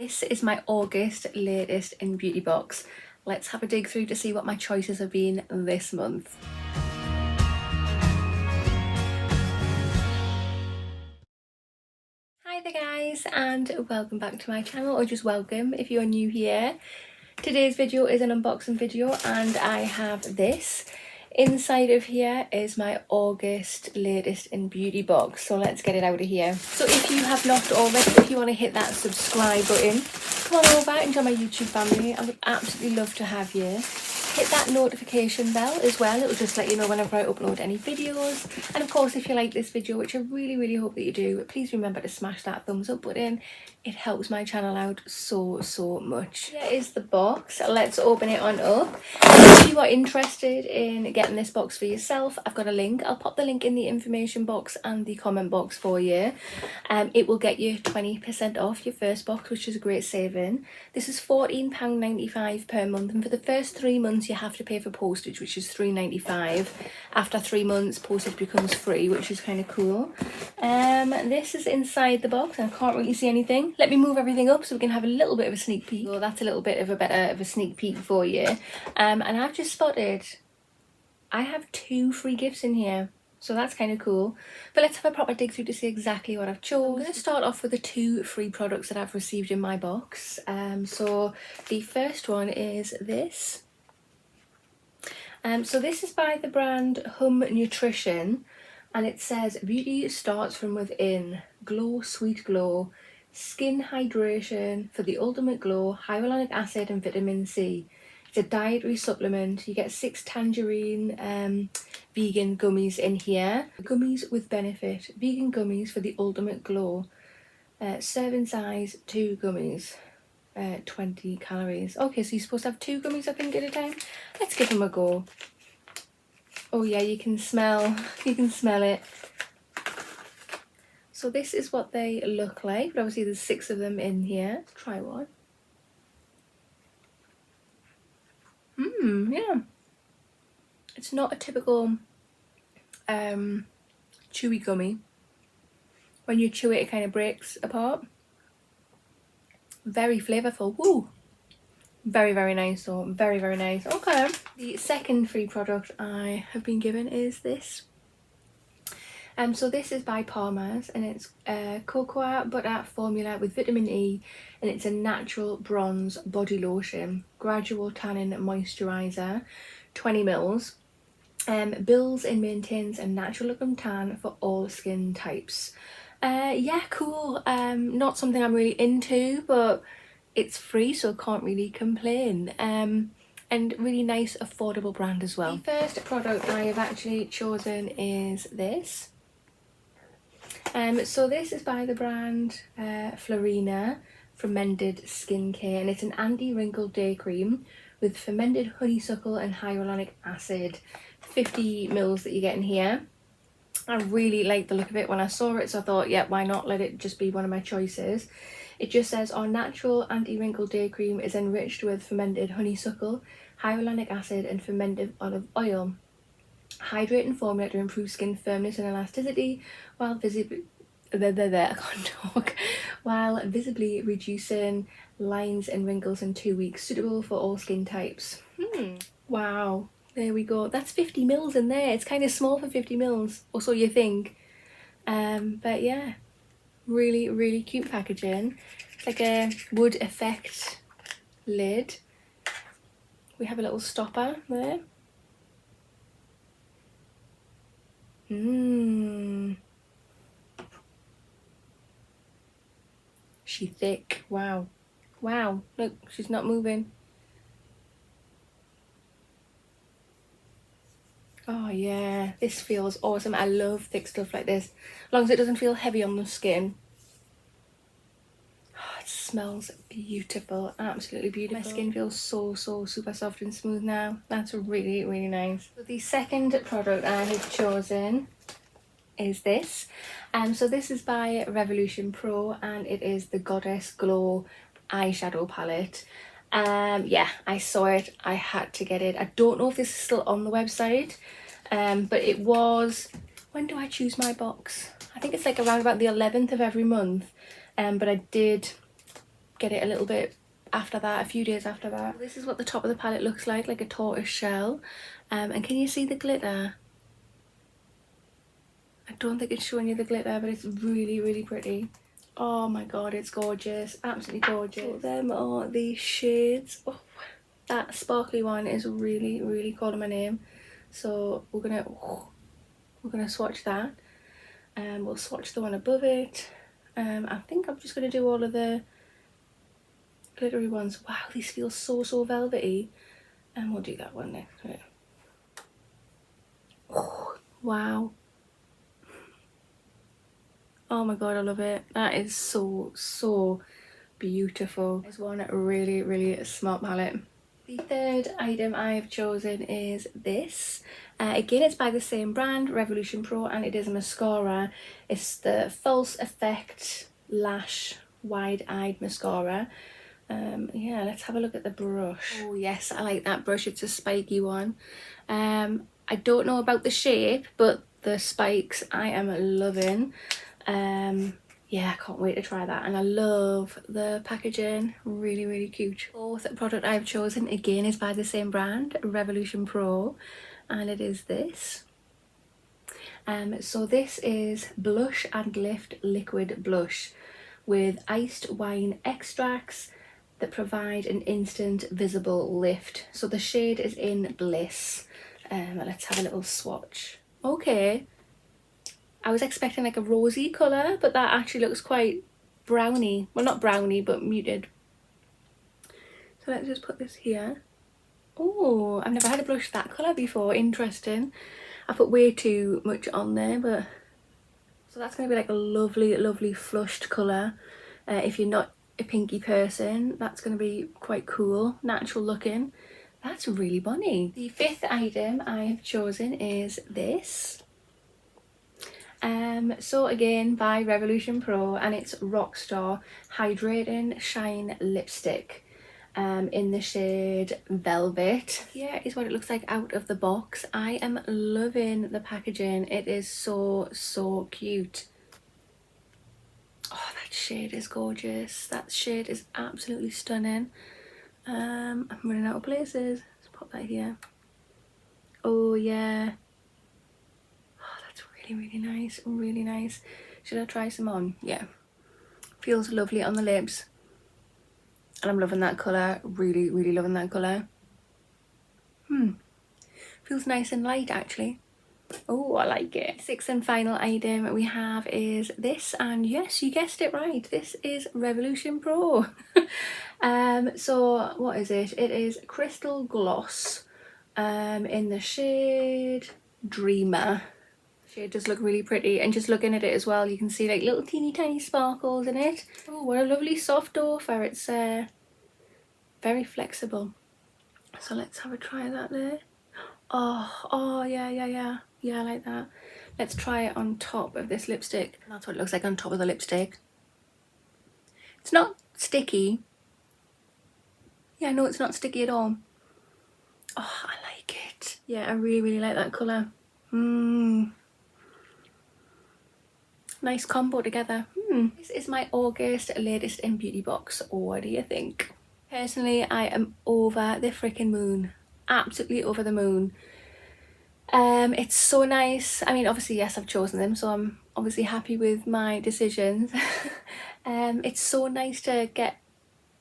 This is my August latest in beauty box. Let's have a dig through to see what my choices have been this month. Hi there guys, and welcome back to my channel, or just welcome if you're new here. Today's video is an unboxing video and I have this. Inside of here is my August latest in beauty box, so let's get it out of here. So if you have not already, if you want to hit that subscribe button, come on over and join my YouTube family. I would absolutely love to have you. Hit that notification bell as well, it will just let you know whenever I upload any videos. And of course, if you like this video, which I really hope that you do, please remember to smash that thumbs up button. It helps my channel out so much. Here is the box. Let's open it on up. If you are interested in getting this box for yourself, I've got a link. I'll pop the link in the information box and the comment box for you. It will get you 20% off your first box, which is a great saving. This is £14.95 per month, and for the first 3 months you have to pay for postage, which is £3.95. After 3 months, postage becomes free, which is kind of cool. This is inside the box and I can't really see anything. Let me move everything up so we can have a little bit of a sneak peek. So that's a little bit of a sneak peek for you. And I've just spotted I have 2 free gifts in here, so that's kind of cool. But let's have a proper dig through to see exactly what I've chosen. I'm going to start off with the 2 free products that I've received in my box. So the first one is this. So this is by the brand Hum Nutrition, and it says beauty starts from within. Glow, sweet glow, skin hydration for the ultimate glow, hyaluronic acid and vitamin C. It's a dietary supplement. You get 6 tangerine vegan gummies in here. Gummies with benefit. Vegan gummies for the ultimate glow. Serving size 2 gummies. 20 calories. Okay, so you're supposed to have 2 gummies, I think, at a time. Let's give them a go. Oh yeah, you can smell it. So this is what they look like, but obviously there's 6 of them in here. Let's try one. Yeah. It's not a typical chewy gummy. When you chew it, it kind of breaks apart. Very flavourful. Woo! Very nice, so very nice. Okay. The second free product I have been given is this. So this is by Palmer's, and it's cocoa butter formula with vitamin E, and it's a natural bronze body lotion, gradual tanning moisturiser, 20 mils. Builds and maintains a natural looking tan for all skin types. Yeah, cool. Not something I'm really into, but it's free, so I can't really complain. And really nice affordable brand as well. The first product I have actually chosen is this. So this is by the brand Florena Fermented Skincare, and it's an anti-wrinkle day cream with fermented honeysuckle and hyaluronic acid. 50 mils that you get in here. I really like the look of it when I saw it, so I thought, yeah, why not let it just be one of my choices. It just says our natural anti-wrinkle day cream is enriched with fermented honeysuckle, hyaluronic acid and fermented olive oil. Hydrating formula to improve skin firmness and elasticity while visibly reducing lines and wrinkles in 2 weeks. Suitable for all skin types. Wow. There we go. That's 50 mils in there. It's kind of small for 50 mils, or so you think. But yeah, really cute packaging. It's like a wood effect lid. We have a little stopper there. She's thick. Wow. Look, she's not moving. Oh yeah, this feels awesome. I love thick stuff like this, as long as it doesn't feel heavy on the skin. Oh, it smells beautiful, absolutely beautiful. My skin feels so super soft and smooth now. That's really nice. So the second product I have chosen is this. So this is by Revolution Pro, and it is the Goddess Glow eyeshadow palette. Yeah, I saw it, I had to get it. I don't know if this is still on the website, but it was, when do I choose my box? I think it's like around about the 11th of every month, but I did get it a little bit after that, a few days after that. This is what the top of the palette looks like a tortoise shell. And can you see the glitter? I don't think it's showing you the glitter, but it's really, really pretty. Oh my god, it's gorgeous, absolutely gorgeous. So them are the shades. Oh, that sparkly one is really, really calling my name. So we're gonna swatch that, and we'll swatch the one above it. I think I'm just gonna do all of the glittery ones. Wow, these feel so velvety, and we'll do that one next. Oh, wow. Oh my god, I love it. That is so beautiful. This one really smart palette. The third item I've chosen is this. Again, it's by the same brand, Revolution Pro, and it is a mascara. It's the False Effect Lash Wide-Eyed Mascara. Yeah, let's have a look at the brush. Oh yes, I like that brush. It's a spiky one. I don't know about the shape, but the spikes I am loving. Yeah, I can't wait to try that, and I love the packaging. Really cute. Fourth product I've chosen again is by the same brand, Revolution Pro, and it is this. So this is Blush and Lift Liquid Blush with iced wine extracts that provide an instant visible lift. So the shade is in Bliss. Let's have a little swatch. Okay, I was expecting like a rosy colour, but that actually looks quite browny. Well, not browny, but muted. So let's just put this here. Oh, I've never had a blush that colour before. Interesting. I put way too much on there, but... So that's going to be like a lovely flushed colour. If you're not a pinky person, that's going to be quite cool. Natural looking. That's really bonny. The fifth item I have chosen is this. So again by Revolution Pro, and it's Rockstar Hydrating Shine Lipstick in the shade Velvet. Here is what it looks like out of the box. I am loving the packaging. It is so cute. Oh, that shade is gorgeous. That shade is absolutely stunning. I'm running out of places. Let's pop that here. Oh yeah. Really nice. Should I try some on? Yeah, feels lovely on the lips, and I'm loving that colour. Really loving that colour. Feels nice and light actually. Oh, I like it. Sixth and final item we have is this, and yes, you guessed it right, this is Revolution Pro. So what is it? It is Crystal Gloss in the shade Dreamer. Shade does look really pretty, and just looking at it as well, you can see like little teeny tiny sparkles in it. Oh, what a lovely soft doe-fur. It's very flexible. So let's have a try of that there. Oh yeah, I like that. Let's try it on top of this lipstick. That's what it looks like on top of the lipstick. It's not sticky. Yeah, no, it's not sticky at all. Oh, I like it. Yeah, I really like that colour. Nice combo together. This is my August latest in beauty box. What do you think? Personally, I am over the freaking moon. Absolutely over the moon. It's so nice. I mean, obviously, yes, I've chosen them, so I'm obviously happy with my decisions. It's so nice to get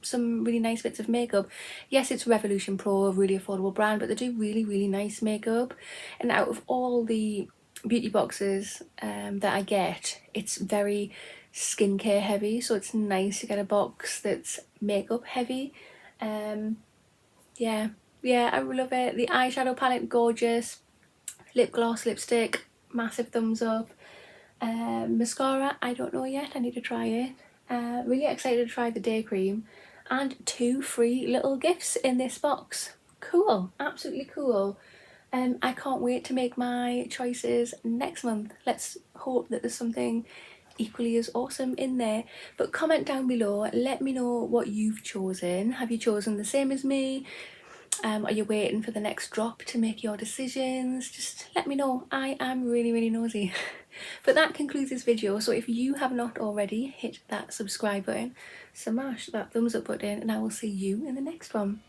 some really nice bits of makeup. Yes, it's Revolution Pro, a really affordable brand, but they do really nice makeup. And out of all the beauty boxes that I get, it's very skincare heavy, so it's nice to get a box that's makeup heavy. Yeah, I love it. The eyeshadow palette, gorgeous. Lip gloss, lipstick, massive thumbs up. Mascara, I don't know yet, I need to try it. Really excited to try the day cream, and 2 free little gifts in this box. Cool, absolutely cool. I can't wait to make my choices next month. Let's hope that there's something equally as awesome in there. But comment down below, let me know what you've chosen. Have you chosen the same as me? Are you waiting for the next drop to make your decisions? Just let me know. I am really nosy. But that concludes this video, so if you have not already, hit that subscribe button, smash that thumbs up button, and I will see you in the next one.